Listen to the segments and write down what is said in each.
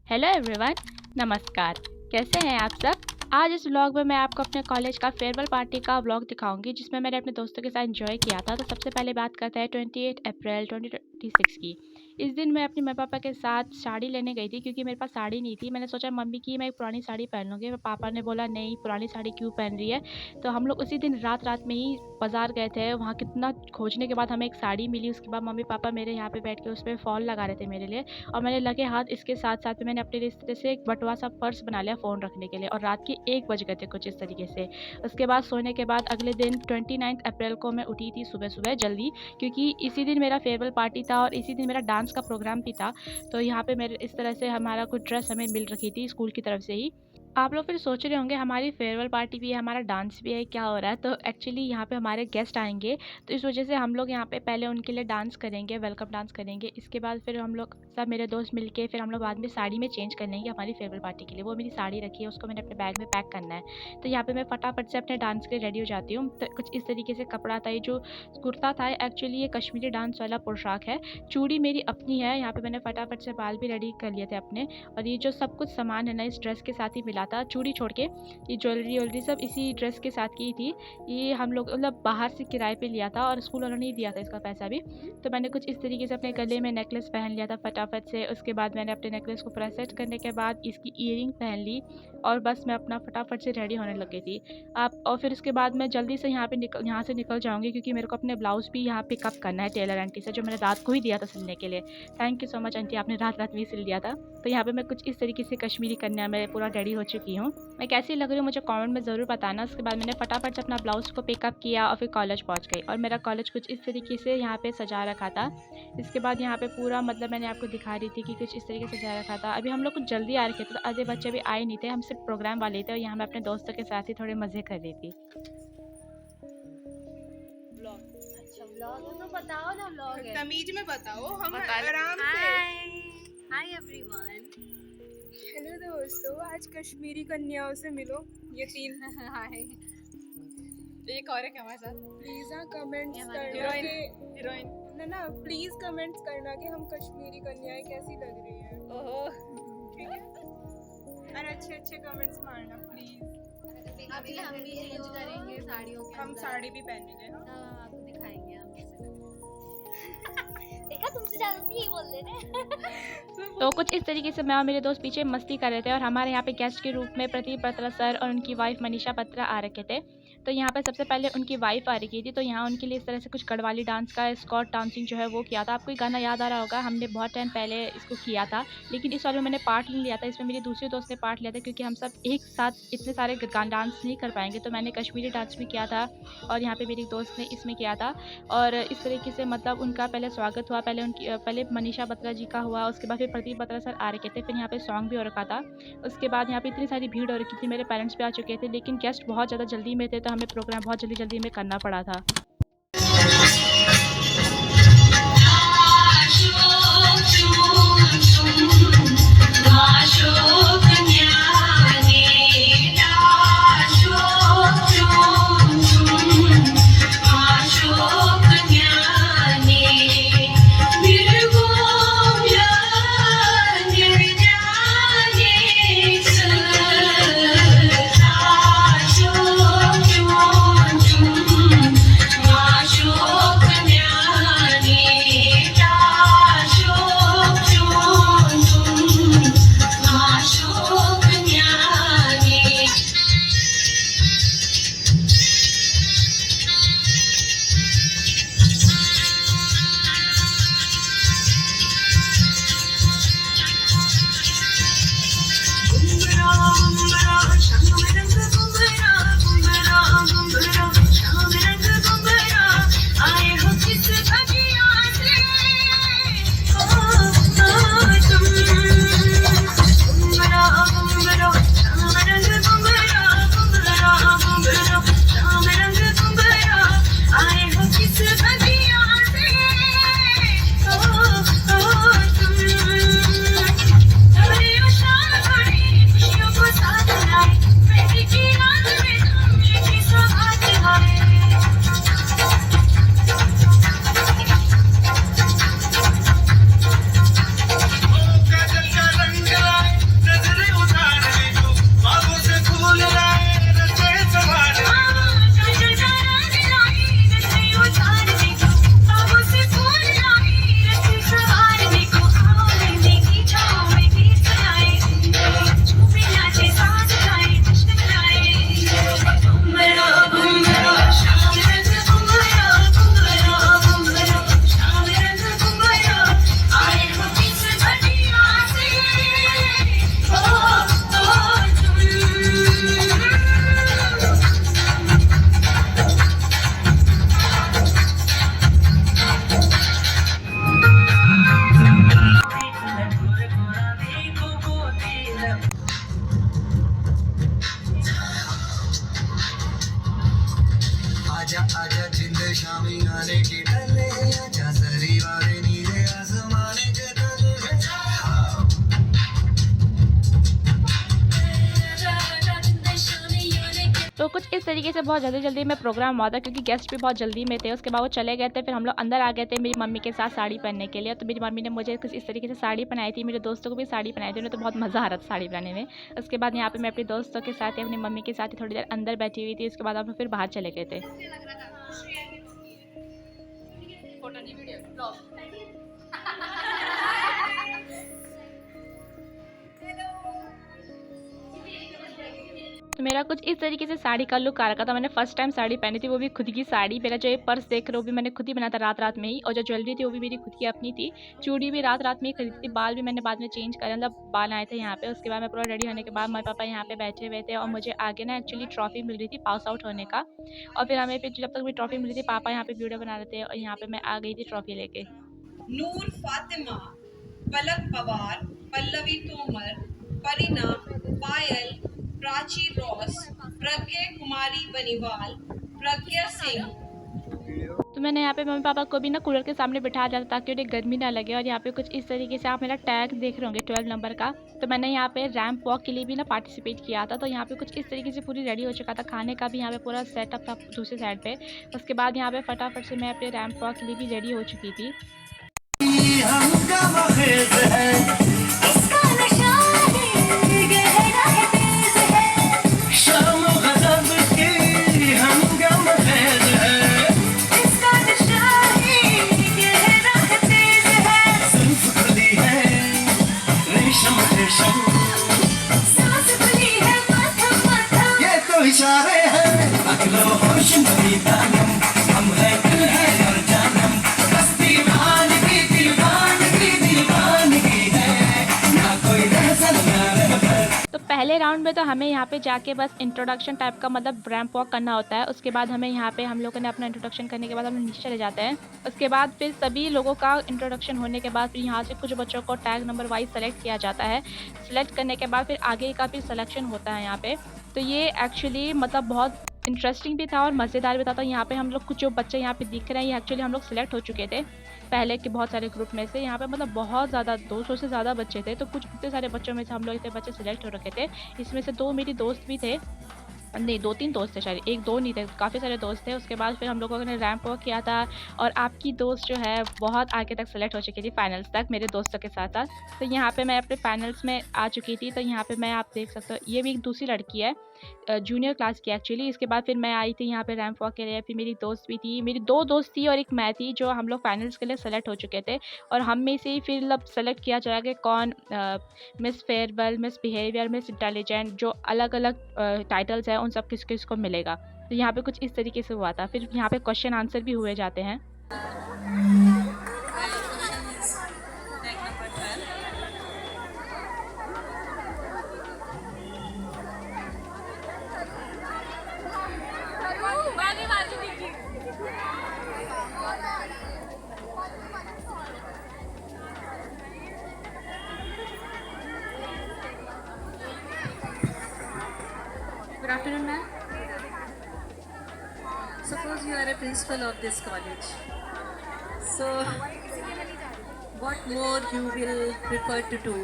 Hello everyone, नमस्कार। कैसे हैं आप सब? आज इस व्लॉग में मैं आपको अपने कॉलेज का फेयरवेल पार्टी का व्लॉग दिखाऊंगी जिसमें मैंने अपने दोस्तों के साथ एंजॉय किया था। तो सबसे पहले बात करते हैं 28 अप्रैल 2026 की। इस दिन मैं अपने मम्मी पापा के साथ साड़ी लेने गई थी क्योंकि मेरे पास साड़ी नहीं थी। मैंने सोचा मम्मी की मैं एक पुरानी साड़ी पहन लूँगी। पापा ने बोला नहीं, पुरानी साड़ी क्यों पहन रही है। तो हम लोग उसी दिन रात में ही बाज़ार गए थे। वहाँ कितना खोजने के बाद हमें एक साड़ी मिली। उसके बाद मम्मी पापा मेरे यहाँ पे बैठ के उस पे फॉल लगा रहे थे मेरे लिए, और मैंने लगे हाथ इसके साथ-साथ में मैंने अपने लिए इस तरह से एक बटुआ सा पर्स बना लिया फ़ोन रखने के लिए, और रात के 1 बज गए थे कुछ इस तरीके से। उसके बाद सोने के बाद अगले दिन 29 अप्रैल को मैं उठी थी सुबह-सुबह जल्दी, क्योंकि इसी दिन मेरा फेयरवेल पार्टी था और इसी दिन मेरा डांस का प्रोग्राम भी था। तो यहाँ पे मेरे इस तरह से हमारा कुछ ड्रेस हमें मिल रखी थी स्कूल की तरफ से ही। आप लोग फिर सोच रहे होंगे हमारी फेयरवेल पार्टी भी है, हमारा डांस भी है, क्या हो रहा है? तो एक्चुअली यहाँ पे हमारे गेस्ट आएँगे, तो इस वजह से हम लोग यहाँ पे पहले उनके लिए डांस करेंगे, वेलकम डांस करेंगे। इसके बाद फिर हम लोग सब मेरे दोस्त मिलके फिर हम लोग बाद में साड़ी में चेंज कर लेंगे हमारी फेयरवेल पार्टी के लिए। वो मेरी साड़ी रखी है, उसको मैंने अपने बैग में पैक करना है। तो यहाँ पे मैं फटाफट से अपने डांस के लिए रेडी हो जाती हूँ। तो कुछ इस तरीके से कपड़ा था, ये जो कुर्ता था एक्चुअली ये कश्मीरी डांस वाला पोशाक है। चूड़ी मेरी अपनी है, यहाँ पे मैंने फटाफट से बाल भी रेडी कर लिए थे अपने। और ये जो सब कुछ सामान है ना इस ड्रेस के साथ ही मिला था, चूड़ी छोड़ के। ये ज्वेलरी सब इसी ड्रेस के साथ की थी। ये हम लोग मतलब बाहर से किराए पे लिया था और स्कूल वालों ने ही दिया था इसका पैसा भी। तो मैंने कुछ इस तरीके से अपने गले में नेकलेस पहन लिया था फटाफट से। उसके बाद मैंने अपने नेकलेस को पूरा सेट करने के बाद इसकी ईयरिंग पहन ली, और बस मैं अपना फटाफट से रेडी होने लग गई थी। और फिर उसके बाद मैं जल्दी से यहाँ से निकल जाऊँगी क्योंकि मेरे को अपने ब्लाउज़ भी यहाँ पिकअप करना है टेलर आंटी से, जो मैंने रात को ही दिया था सिलने के लिए। Thank you so much aunty, आपने रात में ही सिल दिया था। तो यहाँ पे मैं कुछ इस तरीके से कश्मीरी कन्या में पूरा रेडी हो चुकी हूँ। मैं कैसी लग रही हूँ मुझे कमेंट में ज़रूर बताना। उसके बाद मैंने फटाफट से अपना ब्लाउज़ को पिकअप किया और फिर कॉलेज पहुँच गई, और मेरा कॉलेज कुछ इस तरीके से यहाँ पे सजा रखा था। इसके बाद यहाँ पे पूरा मतलब मैंने आपको दिखा रही थी कि कुछ इस तरीके से सजा रखा था। अभी हम लोग कुछ जल्दी आ रखे थे, तो आधे बच्चे भी आए नहीं थे, हम सिर्फ प्रोग्राम वाले थे, और यहाँ मैं अपने दोस्तों के साथ ही थोड़े मज़े कर रही थी। व्लॉग है तो बताओ ना, व्लॉग है तमीज में बताओ, हम बता आराम से। Hi everyone. हेलो दोस्तों, आज कश्मीरी कन्याओं से मिलो। ये 3 हाय। एक और है क्या हमारे साथ? प्लीज हाँ कमेंट्स करना कि हीरोइन ना प्लीज कमेंट्स करना कि हम कश्मीरी कन्याएं कैसी लग रही हैं। ओहो ठीक है, और अच्छे कमेंट्स मारना प्लीज। अभी हम भी चेंज करेंगे साड़ियों के, हम साड़ी भी पहनेंगे। हाँ आपको दिखाएंगे हम कैसे। देखा, तुमसे ज्यादा तो यही बोल रहे थे। तो कुछ इस तरीके से मैं और मेरे दोस्त पीछे मस्ती कर रहे थे, और हमारे यहाँ पे गेस्ट के रूप में प्रदीप बत्रा सर और उनकी वाइफ मनीषा बत्रा आ रखे थे। तो यहाँ पे सबसे पहले उनकी वाइफ आ रही थी, तो यहाँ उनके लिए इस तरह से कुछ गढ़वाली डांस का स्कॉट डांसिंग जो है वो किया था। आपको ये गाना याद आ रहा होगा, हमने बहुत टाइम पहले इसको किया था, लेकिन इस वाले में मैंने पार्ट नहीं लिया था। इसमें मेरी दूसरी दोस्त ने पार्ट लिया था क्योंकि हम सब एक साथ इतने सारे डांस नहीं कर पाएंगे, तो मैंने कश्मीरी डांस भी किया था और यहाँ पे मेरी दोस्त ने इसमें किया था। और इस तरीके से मतलब उनका पहले स्वागत हुआ, पहले मनीषा बत्रा जी का हुआ, उसके बाद फिर प्रदीप बत्रा सर आ रखे थे, फिर यहाँ पे सॉन्ग भी हो रखा था। उसके बाद यहाँ पे इतनी सारी भीड़ हो रखी थी, मेरे पेरेंट्स भी आ चुके थे, लेकिन गेस्ट बहुत ज़्यादा जल्दी में थे, तो हमें प्रोग्राम बहुत जल्दी में करना पड़ा था। तरीके से बहुत जल्दी में प्रोग्राम हुआ था क्योंकि गेस्ट भी बहुत जल्दी में थे। उसके बाद वो चले गए थे, फिर हम लोग अंदर आ गए थे मेरी मम्मी के साथ साड़ी पहनने के लिए। तो मेरी मम्मी ने मुझे कुछ इस तरीके से साड़ी पहनाई थी, मेरे दोस्तों को भी साड़ी पहनाई थी, उन्हें तो बहुत मज़ा आ रहा था साड़ी पहनने में। उसके बाद यहाँ पे मैं अपने दोस्तों के साथ अपनी मम्मी के साथ थोड़ी देर अंदर बैठी हुई थी। उसके बाद हम फिर बाहर चले गए थे। तो मेरा कुछ इस तरीके से साड़ी का लुक आ रखा था। मैंने फर्स्ट टाइम साड़ी पहनी थी, वो भी खुद की साड़ी। मेरा जो ये पर्स देख रहे हो वो भी मैंने खुद ही बनाया था रात में ही, और जो ज्वेलरी थी वो भी मेरी खुद की अपनी थी। चूड़ी भी रात में ही खरीदी थी। बाल भी मैंने बाद में चेंज करे, मतलब बाल आए थे यहाँ पे। उसके बाद मैं पूरा रेडी होने के बाद मम्मी पापा यहाँ पे बैठे हुए थे, और मुझे आगे ना एक्चुअली ट्रॉफी मिल रही थी पास आउट होने का। और फिर हमें फिर जब तक भी ट्रॉफी मिल रही थी, पापा यहाँ पे वीडियो बना रहे थे, और यहाँ पे मैं आ गई थी ट्रॉफी लेके। नूर फातिमा, पलक पवार, पल्लवी तोमर, परिना, पायल, प्राची रॉस, प्रज्ञा कुमारी बनीवाल, प्रज्ञा सिंह। तो मैंने यहाँ पे मम्मी पापा को भी ना कूलर के सामने बिठा दिया था ताकि उन्हें गर्मी ना लगे। और यहाँ पे कुछ इस तरीके से आप मेरा टैग देख रहे होंगे 12 नंबर का। तो मैंने यहाँ पे रैंप वॉक के लिए भी ना पार्टिसिपेट किया था। तो यहाँ पे कुछ इस तरीके से पूरी रेडी हो चुका था। खाने का भी यहाँ पे पूरा सेटअप था दूसरी साइड पे। उसके बाद यहाँ पे फटाफट से मैं अपने रैंप वॉक के लिए भी रेडी हो चुकी थी। पहले राउंड में तो हमें यहाँ पे जाके बस इंट्रोडक्शन टाइप का मतलब रैंप वॉक करना होता है। उसके बाद हमें यहाँ पे हम लोगों ने अपना इंट्रोडक्शन करने के बाद हम नीचे चले जाते हैं। उसके बाद फिर सभी लोगों का इंट्रोडक्शन होने के बाद फिर यहाँ से कुछ बच्चों को टैग नंबर वाइज सेलेक्ट किया जाता है। सेलेक्ट करने के बाद फिर आगे का फिर सिलेक्शन होता है यहाँ पे। तो ये एक्चुअली मतलब बहुत इंटरेस्टिंग भी था और मज़ेदार भी था। तो यहाँ पे हम लोग कुछ जो बच्चे यहाँ पे दिख रहे हैं ये एक्चुअली हम लोग सिलेक्ट हो चुके थे पहले के बहुत सारे ग्रुप में से। यहाँ पे मतलब बहुत ज़्यादा 200 से ज़्यादा बच्चे थे। तो कुछ इतने सारे बच्चों में से हम लोग इतने बच्चे सिलेक्ट हो रखे थे। इसमें से 2 मेरी दोस्त भी थे, नहीं 2-3 दोस्त थे शायद, 1-2 नहीं थे, काफ़ी सारे दोस्त थे। उसके बाद फिर हम लोगों ने रैंप वॉक किया था। और आपकी दोस्त जो है बहुत आगे तक सेलेक्ट हो चुकी थी फाइनल्स तक मेरे दोस्तों के साथ साथ। तो यहाँ पे मैं अपने फाइनल्स में आ चुकी थी। तो यहाँ पे मैं आप देख सकते हो ये भी एक दूसरी लड़की है, जूनियर क्लास की एक्चुअली। इसके बाद फिर मैं आई थी यहाँ पे रैंप वॉक के लिए। फिर मेरी दोस्त भी थी, मेरी 2 दोस्त थी और एक मैं थी, जो हम लोग फाइनल्स के लिए सेलेक्ट हो चुके थे। और हम में से ही फिर मतलब सेलेक्ट किया जाएगा कि कौन miss farewell, miss behaviour, miss intelligent, जो अलग अलग टाइटल्स हैं उन सब किस किस को मिलेगा। तो यहाँ पे कुछ इस तरीके से हुआ था। फिर यहाँ पे क्वेश्चन आंसर भी हुए जाते हैं। Good afternoon, ma'am. Suppose you are a principal of this college. So, what more you will prefer to do?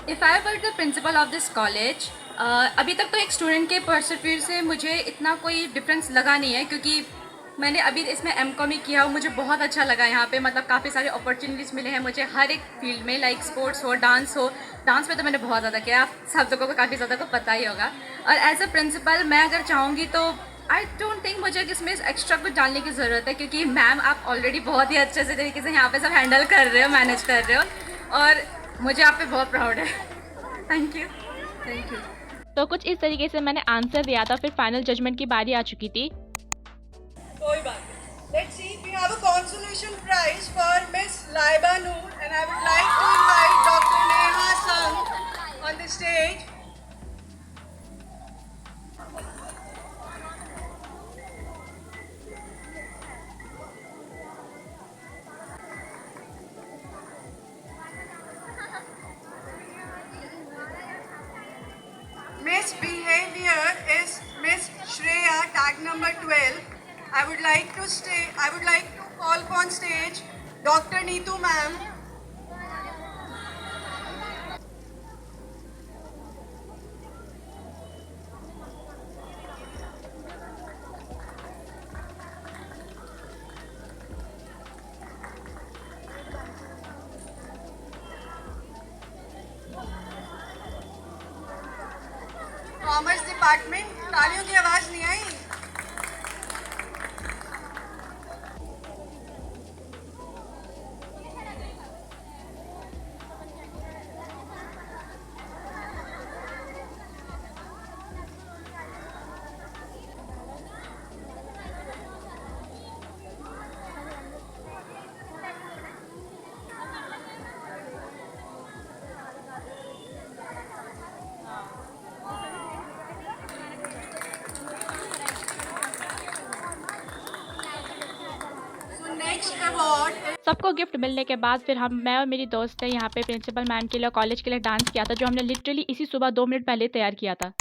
If I were the principal of this college, अभी तक तो एक स्टूडेंट के पर्सपेक्टिव से मुझे इतना कोई डिफरेंस लगा नहीं है, क्योंकि मैंने अभी इसमें M.Com ही किया और मुझे बहुत अच्छा लगा यहाँ पे। मतलब काफ़ी सारे अपॉर्चुनिटीज़ मिले हैं मुझे हर एक फील्ड में, लाइक स्पोर्ट्स हो, डांस हो। डांस में तो मैंने बहुत ज़्यादा किया, आप सब लोगों को काफ़ी ज़्यादा को पता ही होगा। और एज अ प्रिंसिपल मैं अगर चाहूँगी तो आई डोंट थिंक मुझे इसमें एक्स्ट्रा कुछ डालने की ज़रूरत है, क्योंकि मैम आप ऑलरेडी बहुत ही अच्छे से तरीके से यहाँ पे सब हैंडल कर रहे हो, मैनेज कर रहे हो, और मुझे आप पे बहुत प्राउड है। Thank you. Thank you. तो कुछ इस तरीके से मैंने आंसर दिया था। फिर फाइनल जजमेंट की बारी आ चुकी थी। कोई बात नहीं। Let's see, we have a consolation prize for Miss Laiba Noor, and I would like to invite Dr. Neha Sangh on the stage. Miss Behavior is Miss Shreya, tag number 12. I would like to call upon stage Dr. Neetu ma'am. Commerce department, तालियों की आवाज नहीं आई। सबको gift मिलने के बाद फिर मैं और मेरी दोस्त ने यहाँ पे प्रिंसिपल मैम के लिए कॉलेज के लिए डांस किया था, जो हमने लिटरली इसी सुबह 2 मिनट पहले तैयार किया था।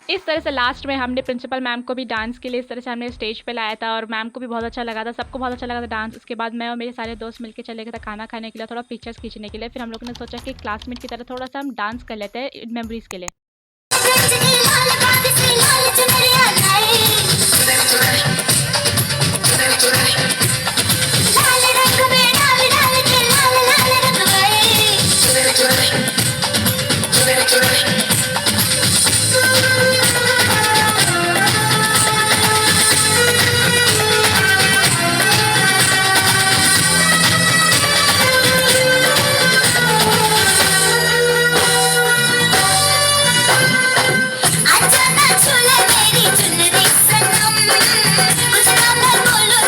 इस तरह से लास्ट में हमने प्रिंसिपल मैम को भी डांस के लिए इस तरह से हमने स्टेज पे लाया था और मैम को भी बहुत अच्छा लगा था, सबको बहुत अच्छा लगा था डांस। उसके बाद मैं और मेरे सारे दोस्त मिलकर चले गए थे खाना खाने के लिए, थोड़ा पिक्चर्स खींचने के लिए। फिर हम लोगों ने सोचा कि क्लासमेट की तरह थोड़ा सा हम डांस कर लेते हैं मेमोरीज के लिए। अच्छा ना छूले मेरी चुनरी सनम, कुछ ना मैं बोलूं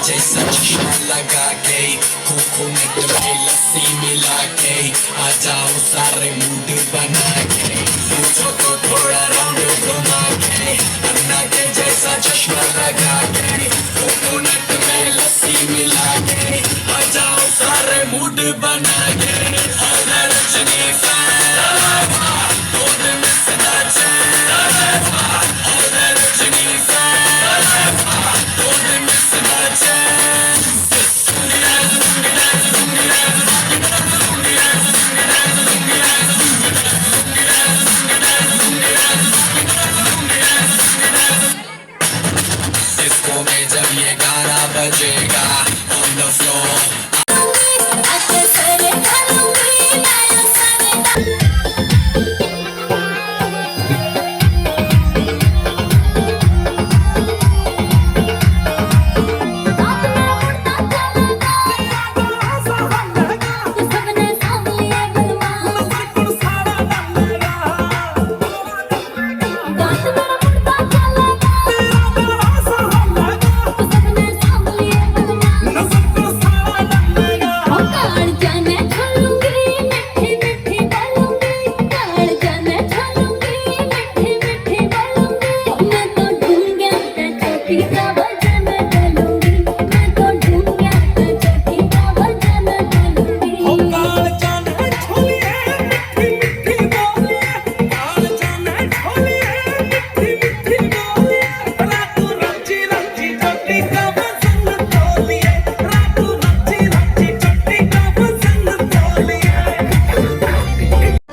जैसा चश्मा लगा के कोकोनट में लस्सी मिला के आ जाओ सारे मूड बना के पूछो तो थोड़ा रंग घुमा के अन्ना के जैसा चश्मा लगा के कोकोनट में लस्सी मिला के आ जाओ सारे मूड बना के अगर रजनी में जब ये गाना बजेगा on the floor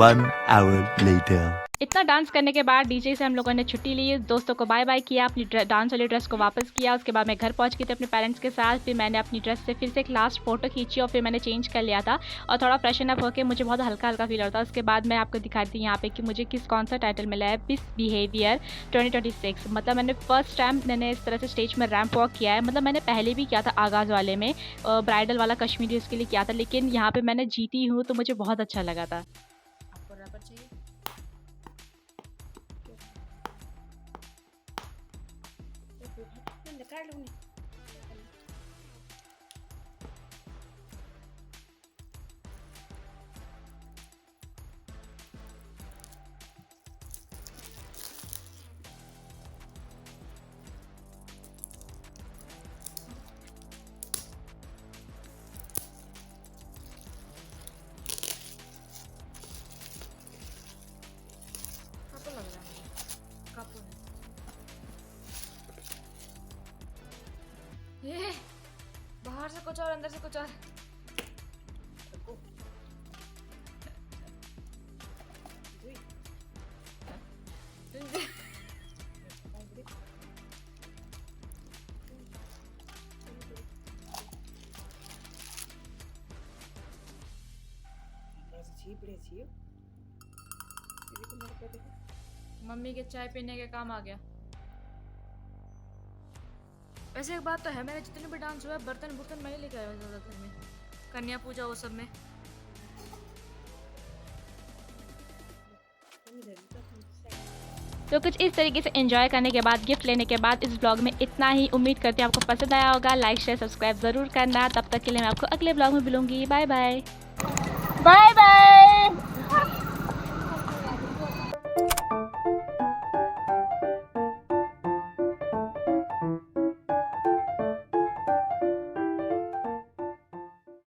One hour later. इतना डांस करने के बाद डीजे से हम लोगों ने छुट्टी ली, दोस्तों को बाय बाय किया, अपनी डांस वाली ड्रेस को वापस किया। उसके बाद मैं घर पहुंच गई थी अपने पेरेंट्स के साथ। फिर मैंने अपनी ड्रेस से फिर से एक लास्ट फोटो खींची और फिर मैंने चेंज कर लिया था और थोड़ा फ्रेशन अप होकर मुझे बहुत हल्का हल्का फील होता है। उसके बाद मैं आपको दिखा रही थी यहाँ पे कि मुझे कौन सा टाइटल मिला है, मिस बिहेवियर 2026। मतलब मैंने फर्स्ट टाइम मैंने इस तरह से स्टेज में रैंप वॉक किया है। मतलब मैंने पहले भी किया था आगाज़ वाले में, ब्राइडल वाला कश्मीरी उसके लिए किया था, लेकिन यहाँ पर मैंने जीती हूँ तो मुझे बहुत अच्छा लगा था। ये बाहर से कुछ और अंदर से कुछ और। मम्मी के चाय पीने के काम आ गया। वैसे एक बात तो है, मेरे जितने भी डांस हुआ है बर्तन मैं ही लेके आया हूँ ज़्यादातर में, कन्या पूजा वो सब में। तो कुछ इस तरीके से एंजॉय करने के बाद, गिफ्ट लेने के बाद इस ब्लॉग में इतना ही। उम्मीद करती हूँ आपको पसंद आया होगा। लाइक शेयर सब्सक्राइब ज़रूर करना। तब तक के लिए मैं आपको अगले ब्लॉग में मिलूंगी। Bye bye.